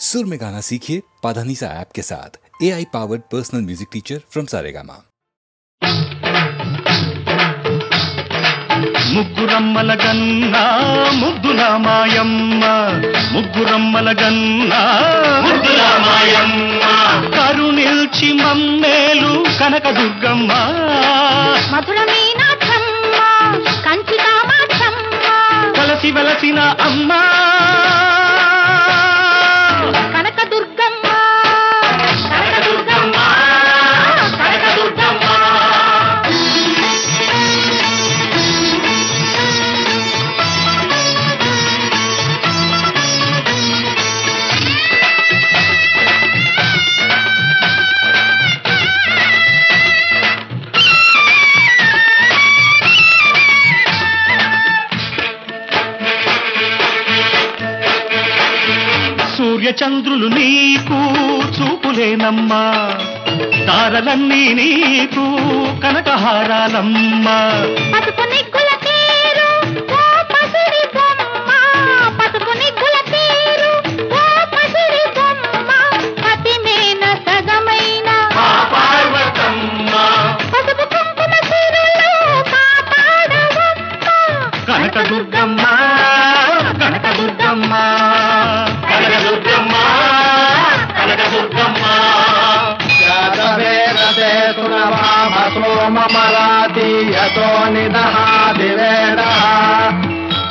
सुर में गाना सीखिए पाधानीसा ऐप के साथ। AI powered personal music teacher from Saregama. ముగ్గురమ్మల గన్నా ముద్దుల మాయమ్మ, ముగ్గురమ్మల గన్నా ముద్దుల మాయమ్మ, కరుణిల్చి మమ్మేలు కనకదుర్గమ్మ, మధుర మీనాక్షమ్మ, కంచి కామాక్షమ్మ, కలసి వెలసిన అమ్మ కనకదుర్గమ్మ, కనకదుర్గమ్మ, కనకదుర్గమ్మ. సూర్యచంద్రులు నీకు చూపులేనమ్మా, తారలన్నీ నీకు కనకహారాలమ్మా, పసుపు నిగ్గుల తీరు ఓ పసిడి బొమ్మ, పసుపు నిగ్గుల తీరు ఓ పసిడి బొమ్మ, పతిమేన సగమైన పార్వతమ్మ, పసుపు కుంకుమ సిరులు కాపాడవమ్మ, కనకదుర్గమ్మ, కనకదుర్గమ్మ, కనకదుర్గమ్మ, కనకదుర్గమ్మ. జాతవేదతే సునవామసోమమరాతీయతో నిదహాదివేదః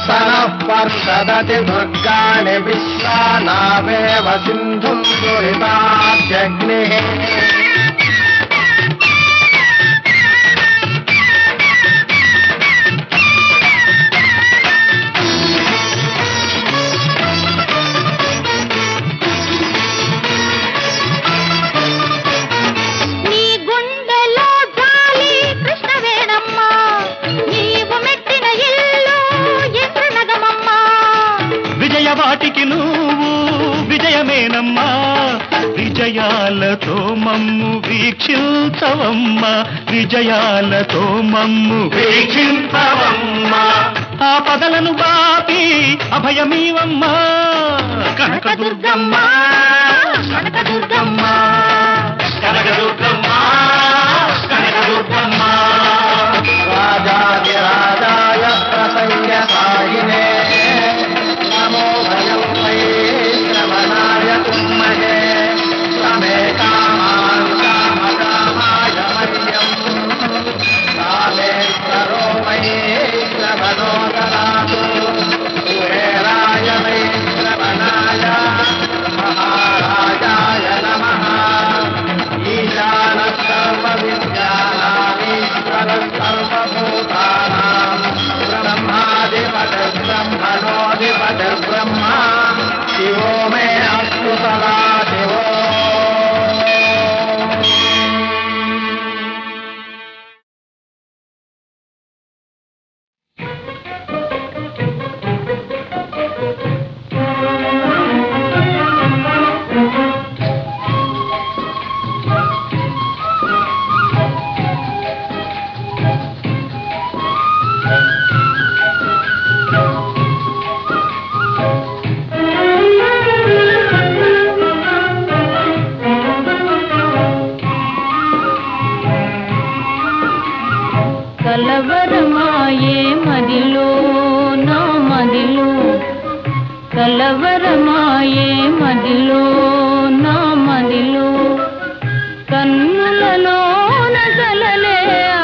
సనః పర్షదతి దుర్గాణి విశ్వానావేవ సింధుం దురితాద్యగ్నిః. నీ గుండెలో జాలి కృష్ణవేణమ్మ, నీవు మెట్టిన ఇల్లు ఇంద్రనగమమ్మ, విజయవాటికి నువ్వు విజయమేనమ్మా, విజయాలతో మమ్ము వీక్షించవమ్మా, విజయాలతో మమ్ము వీక్షించవమ్మా, ఆ పదలను బాపి అభయమీవమ్మా, కనకదుర్గమ్మ, కనకదుర్గమ్మ, కనకదుర్గమ్మ, కనకదుర్గమ్మ. రాజాదిరాజాయ ప్రసంగసాయినే నమో భయం వై శ్రవణాయ కుమ్మహే సమే కామాన్ కామకామాయ మహ్యం కామేశ్వరో వై శ్రవణో దదాతు కుబేరాయ వై శ్రవణాయ మహారాజాయ నమః ఈశాన సర్వ విద్యానామీశ్వర సర్వభూతానాం బ్రహ్మాధిపతి బ్రహ్మణోధిపతి బ్రహ్మ శివో మే అస్తు సదా శివో. కలవరమాయే మదిలో నా మదిలో, కలవరమాయే మదిలో నా మదిలో, కన్నులలో నగలలే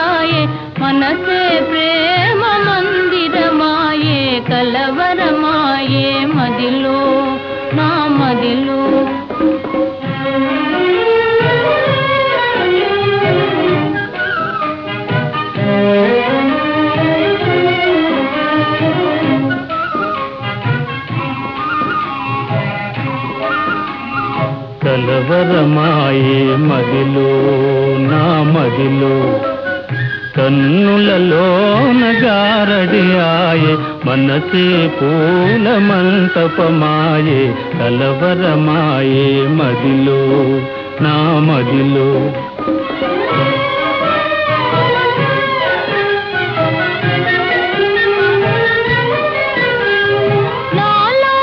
ఆయే మనసే ప్రేమ మందిరమాయే, కలవరమాయే మదిలో నా మదిలో. కలవరమాయే మదిలో నా మదిలో, కన్నులలోన గారడి ఆయే మనసే పూల మంటపమాయే, కలవరమాయే మదిలో నా మదిలో. నాలో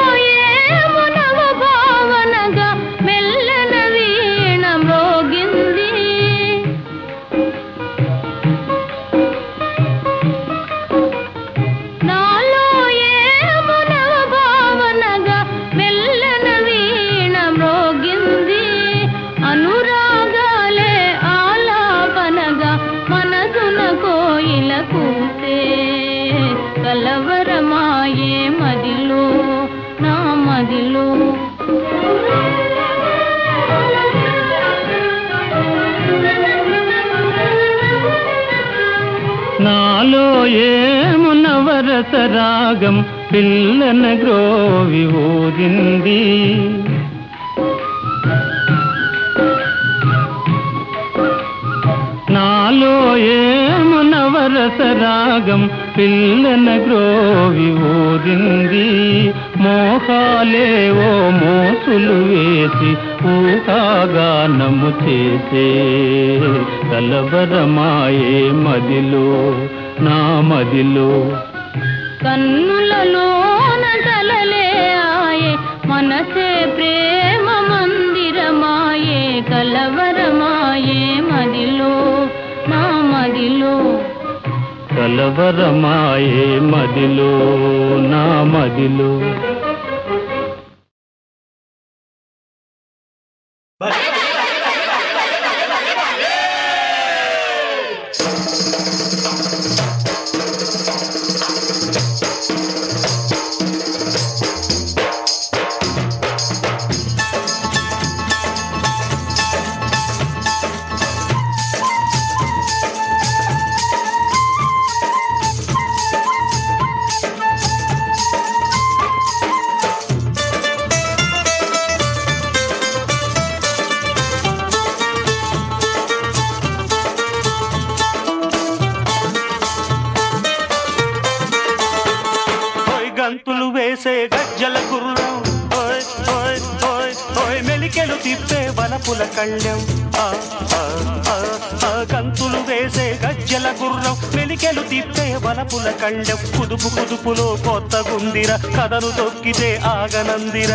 ఏమో నవ భావనగా నవరసరాగం పిల్లన గ్రోవి ఊరింది. నాలో ఏము నవరసరాగం పిల్లన గ్రోవి ఊరింది. మోహాలేవో మోసులు వేసి ఊహాగానము చేసే కలవరమాయే మదిలో నా మదిలో. కన్నులలోన కలలే ఆయే మనసే ప్రేమ మందిరమాయే కలవరమాయే మదిలో నా మదిలో. కలవరమాయే మదిలో నా మదిలో. గంతులు వేసే గజ్జల గుర్రం, ఓయ్ ఓయ్ ఓయ్ ఓయ్ మెలికెలు తిప్పే వలపుల కళ్ళెం. గంతులు వేసే గజ్జల గుర్రం, మెలికెలు తిప్పే వలపుల కళ్ళెం. కుదుపు కుదుపులో కొత్త గుందిర, కథను తొక్కితే ఆగనందిర.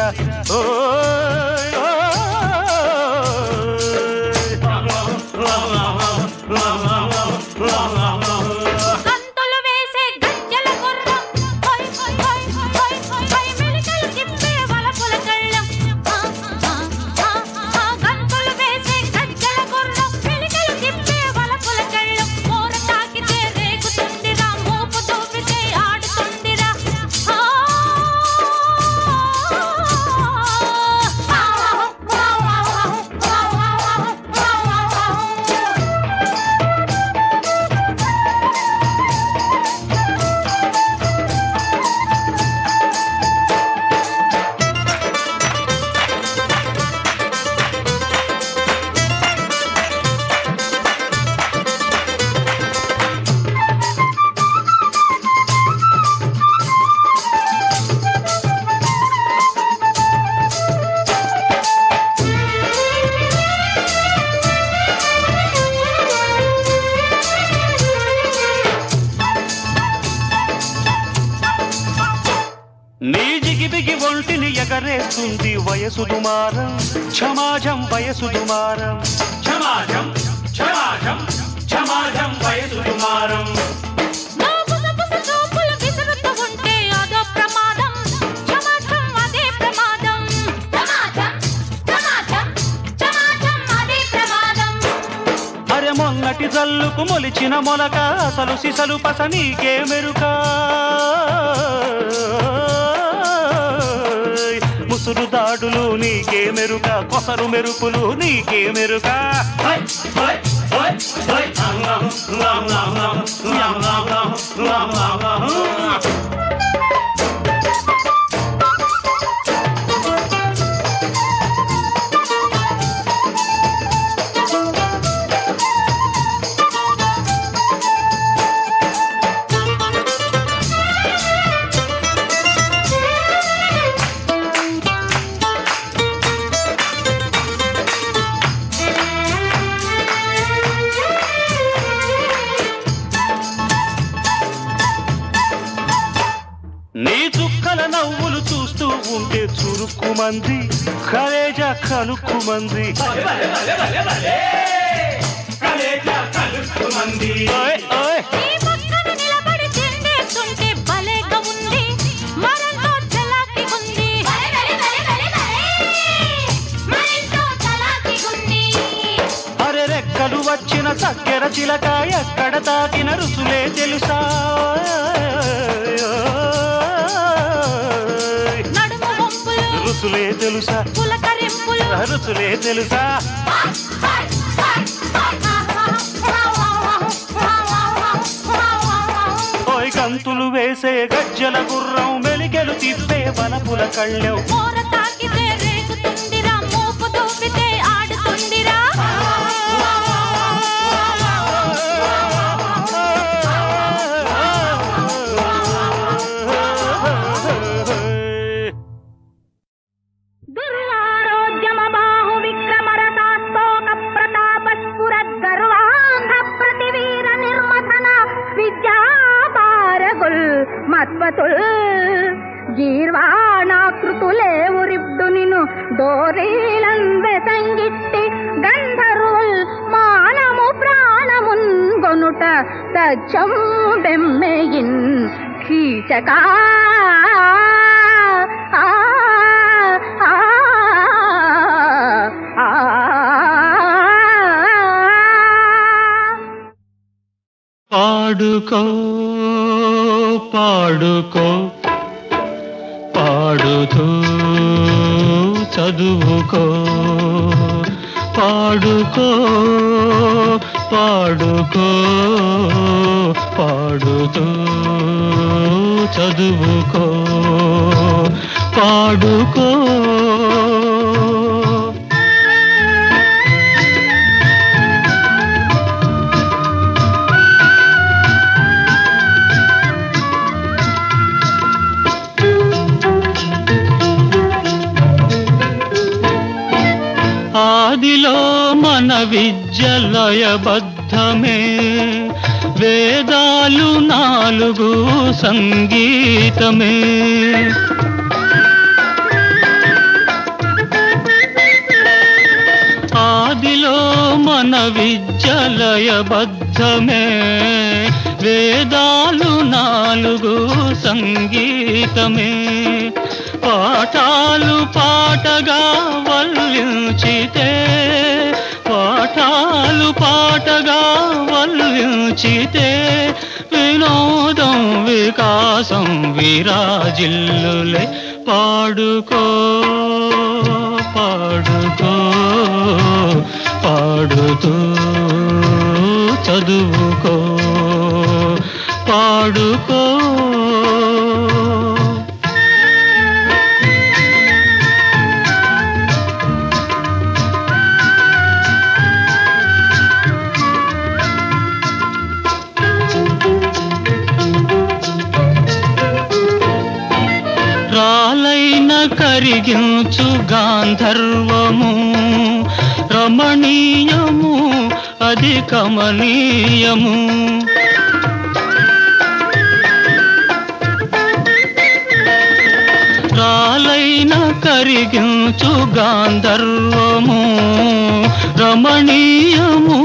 ఎగరేస్తుంది వయసు దుమారం, ఛమాజం వయసు దుమారం. ఛమాజం ఛమాజం ఛమాజం వయసు దుమారం. అరే మొన్నటి జల్లుకు మొలిచిన మొలక, అసలు సిసలు పస నీకే మెరుక. ముసురు దాడులు నీకే మెరుక, కొసరు మెరుపులు నీకే మెరుక. నీ చుక్కల నవ్వులు చూస్తూ ఉంటే చురుక్కుమంది, కలేజా కలుక్కుమంది. అరే రెక్కలు వచ్చిన చక్కెర చిలక, ఎక్కడ తాకిన రుసులే తెలుసా. రుసులే తెలుసా, రుసులే తెలుసా. ఓయ్ గంతులు వేసే గజ్జల గుర్రం మెలికెలు తిప్పే బలపుల కళ్ళెం మోర తాకితే రేగుతుందిరా మోపు దూపితే ఆడుతుందిరా దుర్వారోద్యమ బాహు విక్రమరసాస్తోక ప్రతాప స్ఫురద్ గర్వాంధ ప్రతివీర నిర్మథన విద్యాపారగుల్ మత్వతుల్ గీర్వాణాకృతులే ఉరిబ్డు నిను డోరీలన్ వెసంగిట్టి గంధర్వుల్ మానము ప్రాణమున్ గొనుట సత్యం బెమ్మెయిన్ కీచకా పాడుకో పాడుకో పాడుతూ చదువుకో పాడుకో పాడుకో పాడుతూ చదువుకో పాడుకో ఆదిలో మన విద్యలయబద్ధమే వేదాలు 4 సంగీతమే ఆదిలో మన విద్యలయబద్ధమే వేదాలు 4 సంగీతమే పాఠాలు పాటగా వల్లించితే పాఠాలు పాటగా వల్లించితే వినోదం వికాసం విరాజిల్లులే పాడుకో పాడుకో పాడుతూ చదువుకో పాడుకో రాలైన కరిగించు గాంధర్వము రమణీయము అది కమనీయము రాలైన కరిగించు గాంధర్వము రమణీయము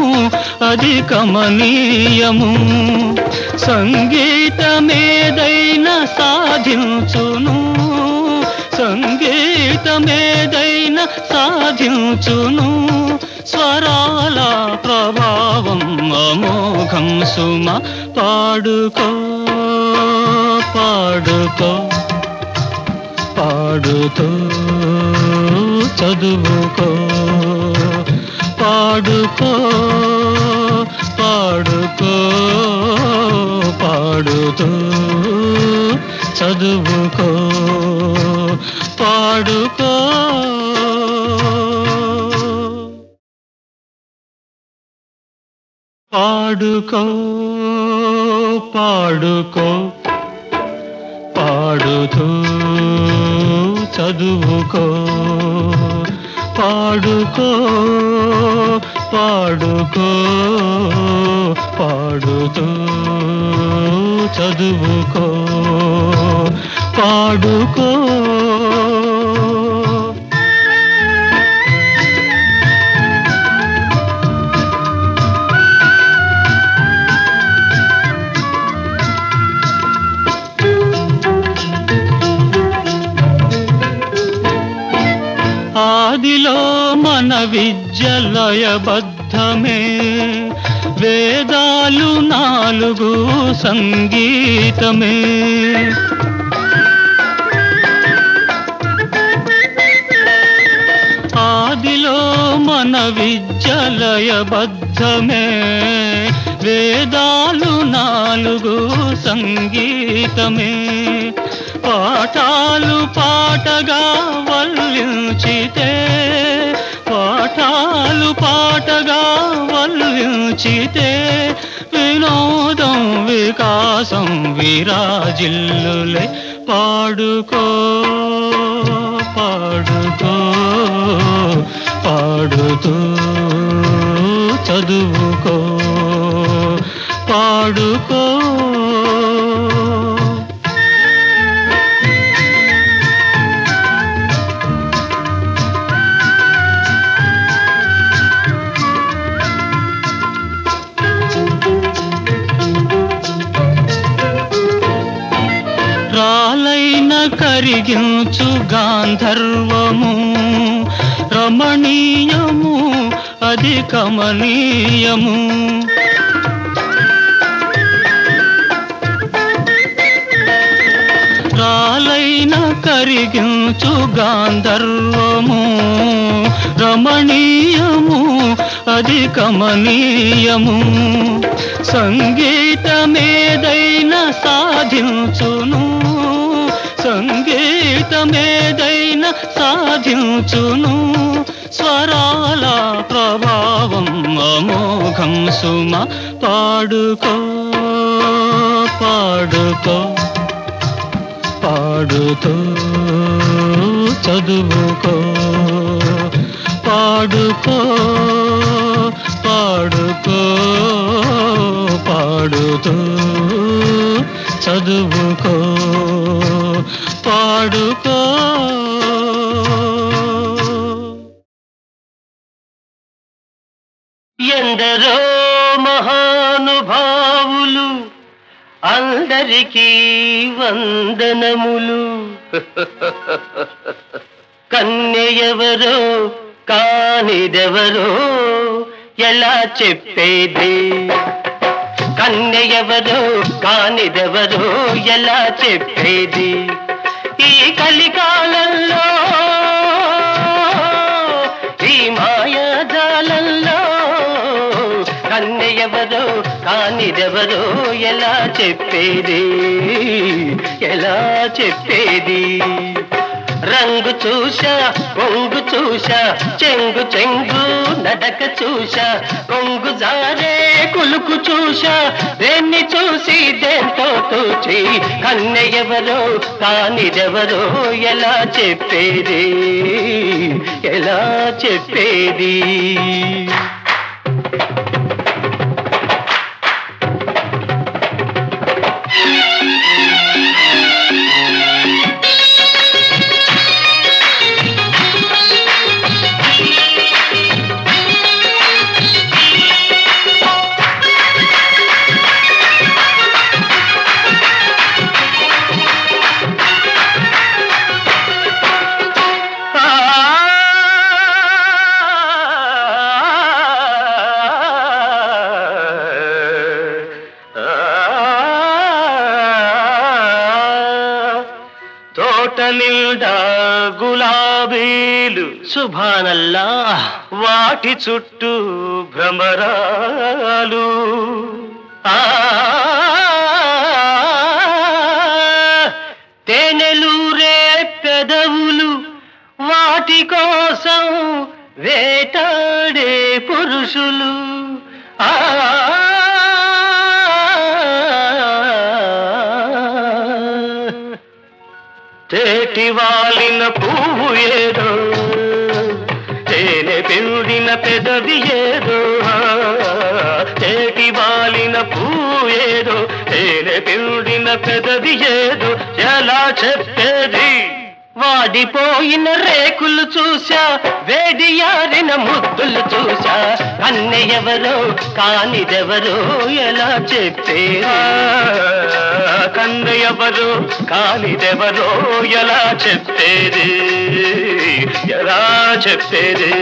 అది కమనీయము సంగీతమేదైనా సాధించును సంగీతమేదైనా సాధించును స్వరాల ప్రభావం అమోఘం సుమ పాడుకో పాడుకో పాడుతూ చదువుకో పాడుకో పాడుకో పాడుతూ చదువుకో పాడుకో పాడుకో పాడుకో పాడుతూ చదువుకో పాడుకో పాడుకో పాడుతూ చదువుకో పాడుకో ఆదిలో మన విద్యలయబద్ధమే వేదాలు 4 సంగీతమే ఆదిలో మన విద్యలయబద్ధమే వేదాలు 4 సంగీతమే పాఠాలు పాటగా వల్లించితే పాఠాలు పాటగా వల్లించితే వినోదం వికాసం విరాజిల్లులే పాడుకో పాడుకో పాడుతూ చదువుకో పాడుకో రాలైన కరిగించు గాంధర్వము రమణీయము అది కమనీయము రాలైన కరిగించు గాంధర్వము రమణీయము అది కమనీయము సంగీతమేదైనా సాధించును సంగీతమేదైనా సాధించును స్వరాల ప్రభావం అమోఘం సుమ పాడుకో పాడుకో పాడుతూ చదువుకో పాడుకో పాడుకో పాడుతూ చదువుకో పాడుకో ఎందరో మహానుభావులు అందరికీ వందనములు కన్యెవరో కానిదెవరో ఎలా చెప్పేది కన్యెవరో కానిదెవరో ఎలా చెప్పేది ఈ కలికాలంలో ఈ మాయాజాలంలో కన్యెవరో కానిదెవరో ఎలా చెప్పేది ఎలా చెప్పేది రంగు చూశా కొంగు చూశా చెంగు చెంగు నడక చూశా కొంగు జారే కులుకు చూశా దేన్ని చూసి దేంతో తూచి కన్యెవరో కానిదెవరో ఎలా చెప్పేది ఎలా చెప్పేది గులాబీలు సుభానల్లా వాటి చుట్టూ భ్రమరాలు తేనెలూరే పెదవులు వాటి కోసం వేటాడే పురుషులు తేటి వాలిన పువ్వు ఏదో తేనె పిండిన పెదవి ఏదో తేటి వాలిన పువ్వు ఏదో తేనె పిండిన పెదవి ఏదో ఎలా చెప్పేది వాడిపోయిన రేకులు చూశా వేడియారిన ముద్దులు చూశా కన్నెవరో కానిదెవరో ఎలా చెప్పేది కన్నెవరో కానిదెవరో ఎలా చెప్పేది ఎలా చెప్పేది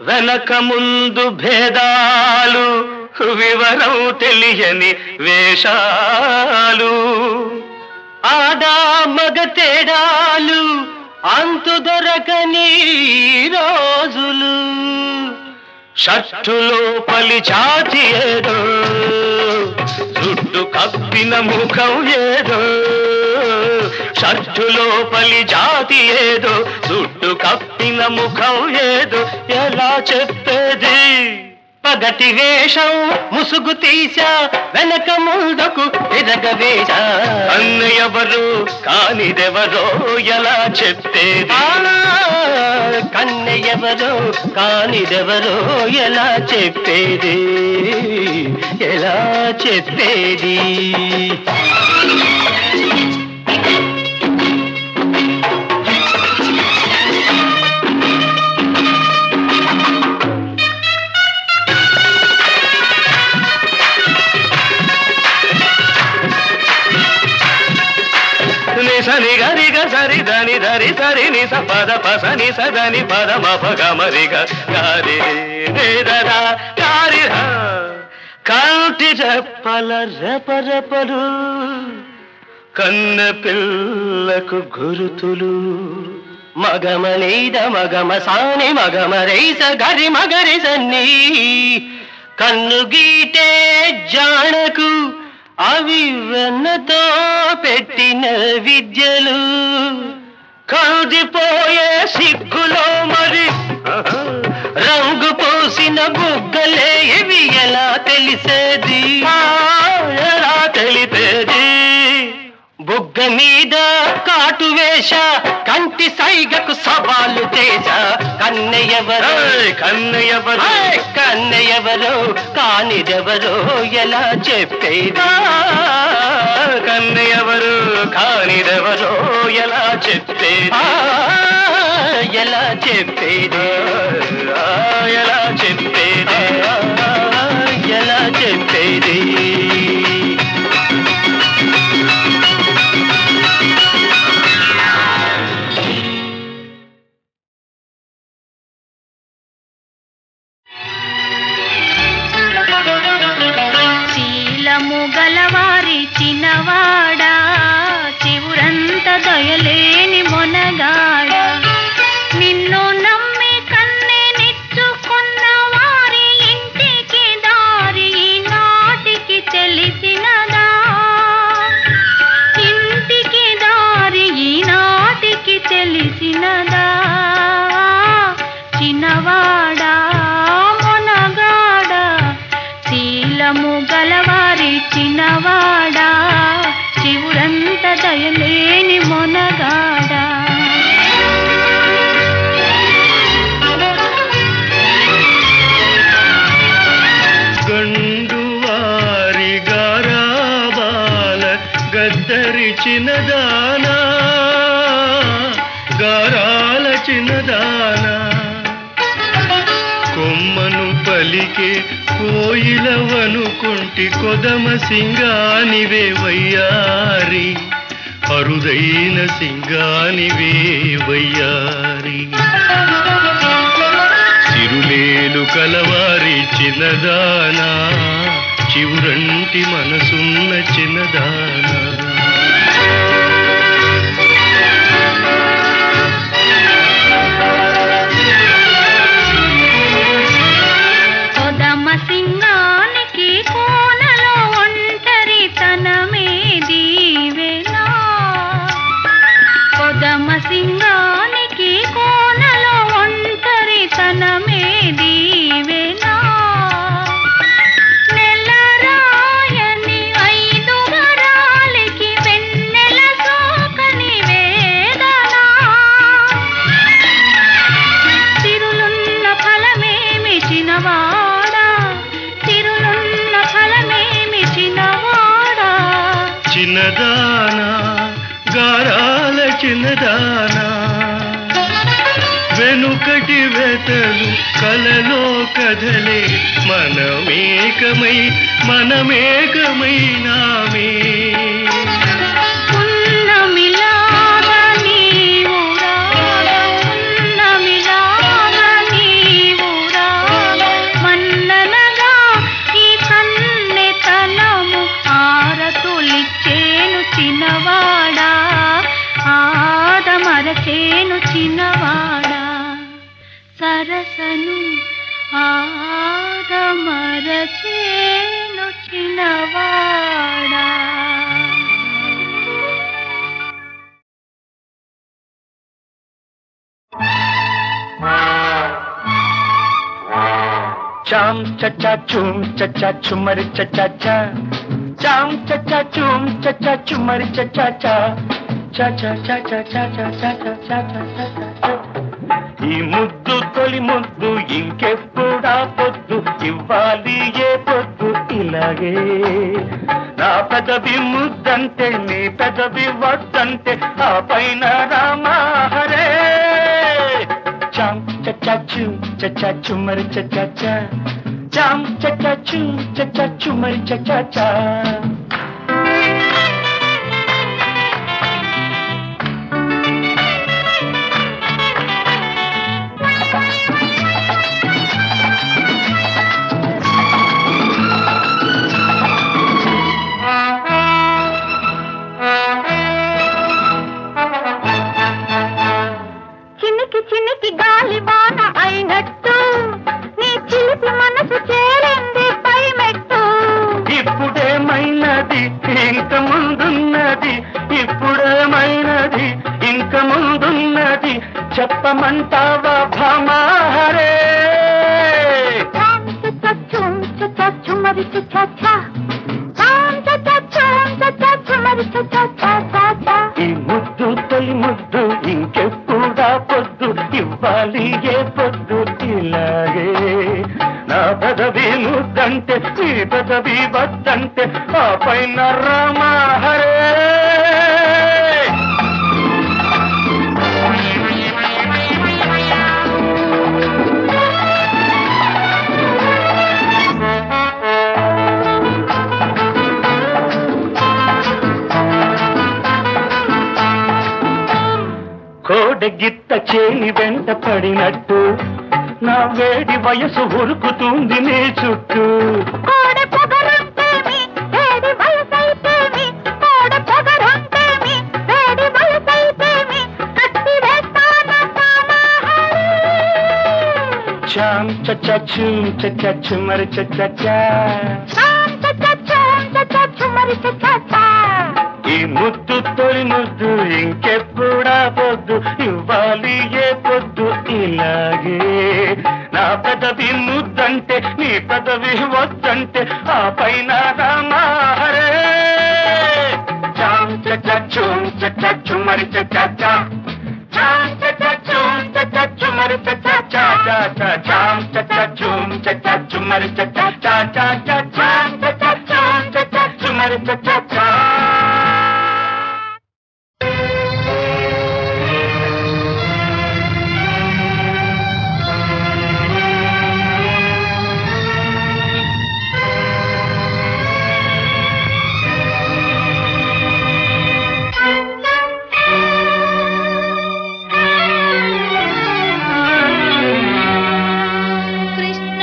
వెనక ముందు భేదాలు వివరం తెలియని వేషాలు ఆడా మగ తేడాలు అంతు దొరకని రోజులు షట్టులో పలి జాతి ఏదో జుట్టు కప్పిన ముఖం ఏదో షట్టులో పలి జాతి ఏదో జుట్టు కప్పిన ముఖం ఏదో ఎలా చెప్పేది పగటి వేషం ముసుగు తీసా వెనక ముందుకు ఎదగవేశా కన్నెవరు కానిదెవరో ఎలా చెప్పేది కన్నెవరో కానిదెవరో ఎలా చెప్పేది ఎలా చెప్పేది సని గరి గ సరి దని ధరి సరి ని స పద పస ని స దని పద మ ప గ మ రి గ గారి రే ద గారి కంటి రెప్పల రెపరెపలు కన్న పిల్లకు గురుతులు మగమనీద మగమ సాని మగమ రైస గరి మగరి సన్ని కన్ను గీటే జానకు అవి వెన్నతో పెట్టిన విద్యలు కందిపోయే సిగ్గులో మరి రంగు పోసిన బుగ్గలే ఇవి ఎలా తెలిసేది ఎలా తెలిపేది బుగ్గ మీద కాటు వేష కంటి సైగకు సవాలు చేశా కన్నెయవరో కన్నెయవరో కన్నెయవరో కానిదెవరో ఎలా చెప్పేది కన్నెయవరు కానిదెవరో ఎలా చెప్పేది ఎలా చెప్పేది ఎలా చెప్పేది ఎలా చెప్పేది గలవారి చిన్నవాడా చివురంత దయలేని మొనగాడా నిన్ను నమ్మి కన్నే నిచ్చుకున్న వారి ఇంటికి దారి నాటికి తెలిసినదా ఇంటికి దారి నాటికి తెలిసినదా చిన్నవాడా మొనగాడా శీలము గలవారి చిన్నవాడా చివురంత దయలేని మొనగాడా గండువారి గారాబాల గద్దరి చిన్నదానా గారాల చిన్నదానా కొమ్మను పలికే కోయిలవనుకుంటి కొదమ సింగానివే వయ్యారి అరుదైన సింగానివే వయ్యారి చిరులేలు కలవారి చిన్నదానా చివురంటి మనసున్న చిన్నదానా సింగానికి కోనలో ఒంటరి తనమే దీవెనా కొదమ సింగానికి కోనలో ఒంటరి తనమే దీవెనా నెలరాయని 5 వరాలకి వెన్నెల సోకని వేదనా తిరులున్న ఫలమేమి చిన్నవా చిన్నదానా గారాల చిన్నదానా వెనుకటి వెతలు కలలో కదలే మనమేకమై నామే ఉన్నమిలాగా నీవు చిన్నవాడా సరసను ఆదమరచేను చిన్నవాడా. చాం చచ్చా చూం చచ్చా చుమ్మరి చచ్చా చా చాం చచ్చా చూం చచ్చా చుమ్మరి చచ్చా చా చా చా చా చా చా చా చా చా చా చా. ఈ ముద్దు తొలి ముద్దు ఇంకెప్పుడా పొద్దు ఇవ్వాలి ఏ పొద్దు ఇలాగే నా పెదవి ముద్దంటే నీ పెదవి వద్దంటే ఆ పైన రామా హరే. చాం చచ్చా చూ చచ్చా చుమ్మరి చచ్చా చా చాం చచ్చా చూ చచ్చా చుమ్మరి చచ్చా చా. చినికి గాలి బాణ అయినట్టు నీ చిలిపి మనసు చేరింది పై మెట్టు. ఇప్పుడేమైనది ఇంక ముందున్నది ఇప్పుడేమైనది ఇంక ముందున్నది చెప్పమంటావా భామాహరే. ఈ ముద్దు తొలి ముద్దు ఇంకెప్పుడా పొద్దు ఇవ్వాలి ఏ పొద్దు ఇలాగే నా పెదవి ముద్దంటే నీ పెదవి వద్దంటే ఆ పైన రామా హరే. కోడగిత్త చేయి వెంట పడినట్టు నా వేడి వయసు ఉరుకుతుంది నీ చుట్టూ. చాం చచ్చా చూం చచ్చా చుమ్మరి చచ్చా చా ఈ ముద్దు తొలి ముద్దు ఇంకెప్పుడా పొద్దు ఇవ్వాలి ఏ పొద్దు ఇలాగే నా పెదవి ముద్దంటే నీ పెదవి వద్దంటే ఆ పైన రామా హరే. చాం చచ్చా చూం చచ్చా చుమ్మరి చచ్చా చా చాం చచ్చా చూం చచ్చా చుమ్మరి చచ్చా చా చా చా చాం చచ్చా చూం చచ్చా చుమ్మరి చచ్చా చా చా చా చాం చచ్చా చూం చచ్చా చుమ్మరి చచ్చా చా. కృష్ణ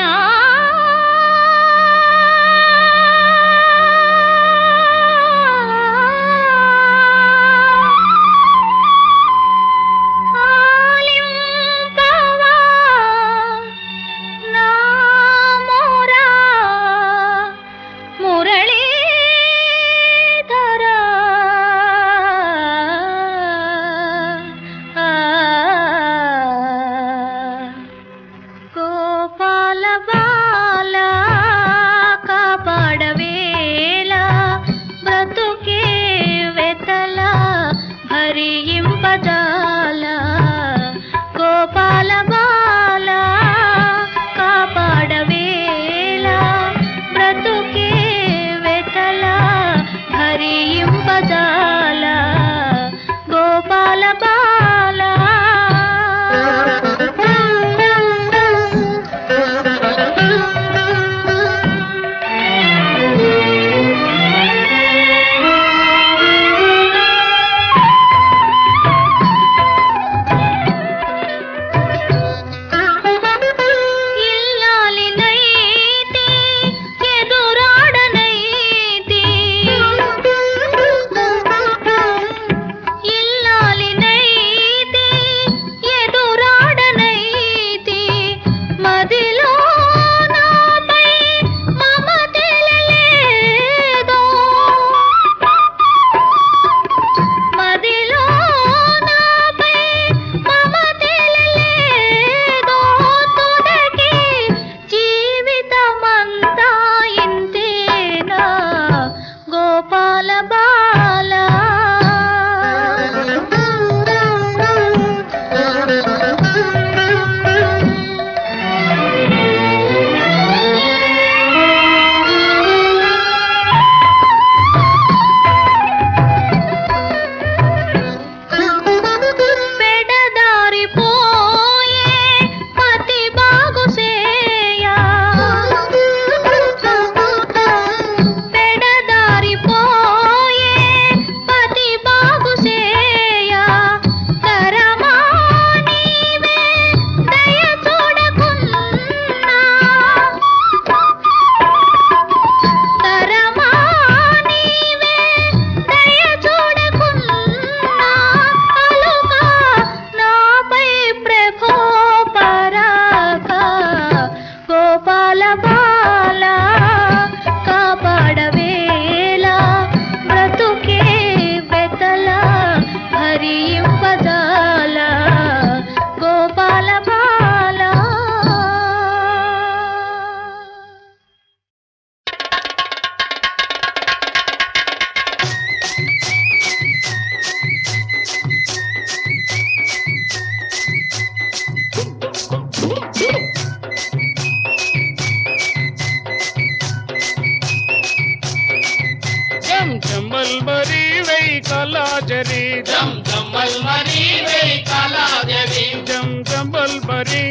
జం జంబల్ బరి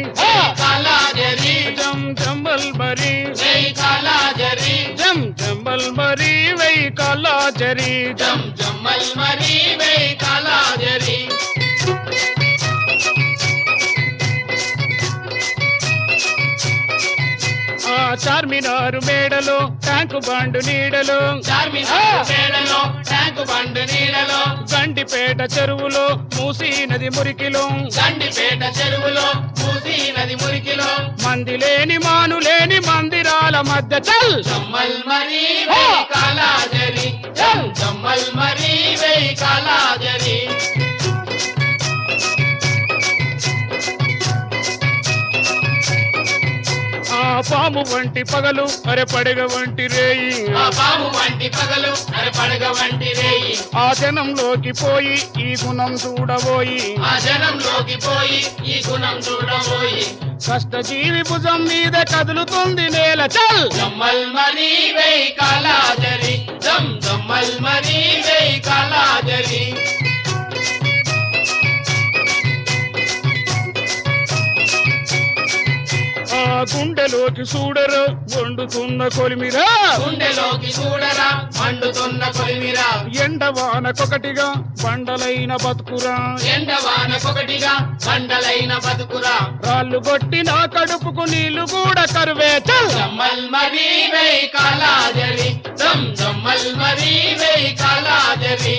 కాలాజరి జం జంబల్ బరి వెయ్యి కాలాజరి జం జంబల్ బరి వెయ్యి కాలాజరి జం జమ్మల్ మరి వెయ్యి కాలాజరి చార్మినారు మేడలో ట్యాంకు బండు నీడలో చార్మినార్ మేడలో ట్యాంకు బండు నీడలో గండిపేట చెరువులో మూసీ నది మురికిలో గండిపేట చెరువులో మూసీ నది మురికిలో మంది లేని మాను లేని మందిరాల మధ్య చల్ జమ్మల్ మరి వెయ్యి కాలాజరి జం జమ్మల్ మరి వెయ్యి కాలాజరి పాము వంటి పగలు అరే పడగ వంటి రేయి ఆ పాము వంటి పగలు అరే పడగ వంటి రేయి ఆ జనంలోకి పోయి ఈ గుణం చూడబోయి ఆ జనంలోకి పోయి ఈ గుణం చూడబోయి కష్టజీవి భుజం మీద కదులుతుంది నేల చల్ జమ్మల్ మరి వెయ్యి కాలాజరి జం జమ్మల్ మరి వెయ్యి కాలాజరి గుండెలోకి చూడరు వండుతున్న కొలిమిరా గుండెలోకి చూడరా మండుతున్న కొలిమిరా ఎండవానకొకటిగా బండలైన బతుకురా ఎండవానకొకటిగా బండలైన బతుకురా రాళ్ళు కొట్టిన కడుపుకు నీళ్లు కూడా కరువే చల్ జమ్మల్ మరి వెయ్యి కాలాజరి జం జమ్మల్ మరి వెయ్యి కాలాజరి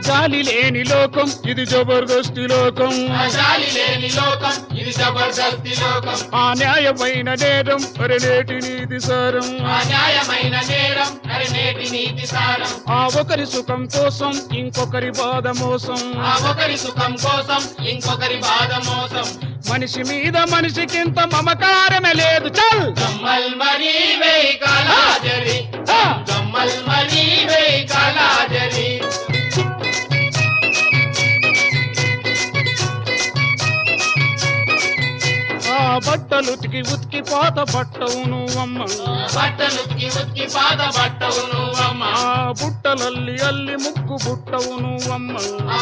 జాలి లేని లోకం ఇది జబర్దస్తి లోకం జాలి లేని లోకం ఇది జబర్దస్తి లోకం న్యాయమైన నేరం అరే నేటి నీతి సారం న్యాయమైన నేరం అరే నేటి నీతి సారం ఒకరి సుఖం కోసం ఇంకొకరి బాధ మోసం ఒకరి సుఖం కోసం ఇంకొకరి బాధ మోసం మనిషి మీద మనిషికింత మమకారమే లేదు చల్ జమ్మల్ మరి వెయ్యి కాలాజరి జమ్మల్ మరి వెయ్యి కాలాజరి బట్టలు ఉతికి పాత బట్టవు నువ్వమ్మ బట్టలుకి ఉతికి పాత బట్టవు నువ్వమ్మ బుట్టలల్లి అల్లి ముగ్గు బుట్టవు నువ్వమ్మ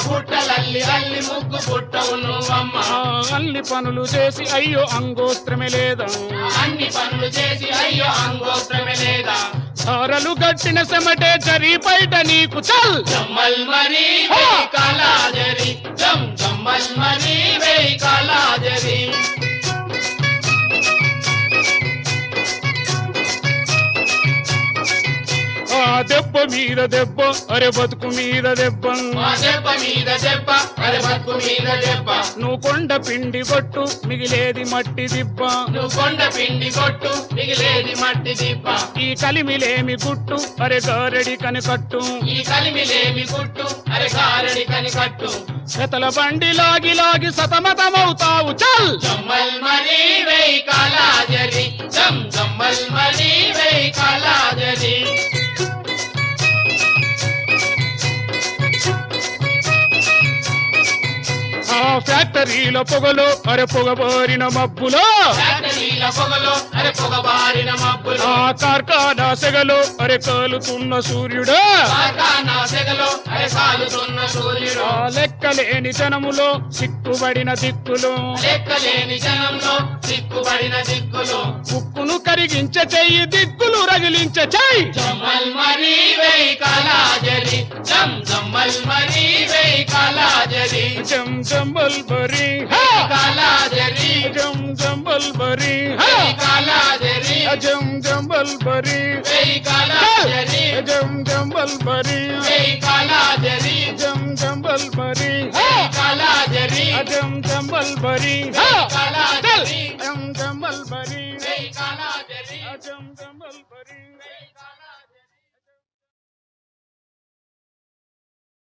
బుట్టలల్లి అల్లి ముగ్గు బుట్టవు నువ్వమ్మ అల్లి పనులు చేసి అయ్యో అంగోస్త్రమే లేదా అన్ని పనులు చేసి అయ్యో అంగోస్త్రమే లేదా సారలు గట్టిన సెమటే జరీపైట నీకు చల్ జమ్మల్ మరి వెయ్యి కాలాజరి జం జమ్మల్ మరి వెయ్యి కాలాజరి దెబ్బ మీద దెబ్బ అరే బతుకు మీద దెబ్బ దెబ్బ మీద దెబ్బ అరే బతుకు మీద దెబ్బ నువ్వు కొండ పిండి కొట్టు మిగిలేది మట్టి దిబ్బ నువ్వు కొండ పిండి కొట్టు మిగిలేది మట్టి దిబ్బ ఈ కలిమిలేమి గుట్టు అరే గారడి కనికట్టు ఈ కలిమిలేమి గుట్టు అరే గారడి కనికట్టు శతల బండి లాగి లాగి సతమతమవుతావు చల్ జమ్మల్ మరి వెయ్యి కాలాజరి జం జమ్మల్ మరి వెయ్యి కాలాజరి ఫ్యాక్టరీల పొగలో అరే పొగబారిన మబ్బులో ఫ్యాక్టరీల పొగలో అరే పొగబారిన మబ్బులో కార్ఖానా సెగలో అరే కాలుతున్న సూర్యుడా కార్ఖానా సెగలో అరే కాలుతున్న సూర్యుడు లెక్కలేని జనములో సిక్కుబడిన దిక్కులు లెక్కలేని జనంలో సిక్కుబడిన దిక్కులు ఉక్కును కరిగించే చెయ్యి దిక్కులు రగిలించే చెయ్యి జమ్మల్ మరి వెయ్యి కాలాజరి జం జమ్మల్ మరి వెయ్యి కాలాజరి జం జంబల్ బరి కాలాజరి జం జంబల్ బరి కాలాజరి జం జంబల్ బరి వెయ్యి కాలాజరి జం జంబల్ బరి వెయ్యి కాలాజరి జం జంబల్ బరి కాలాజరి జం జంబల్ బరి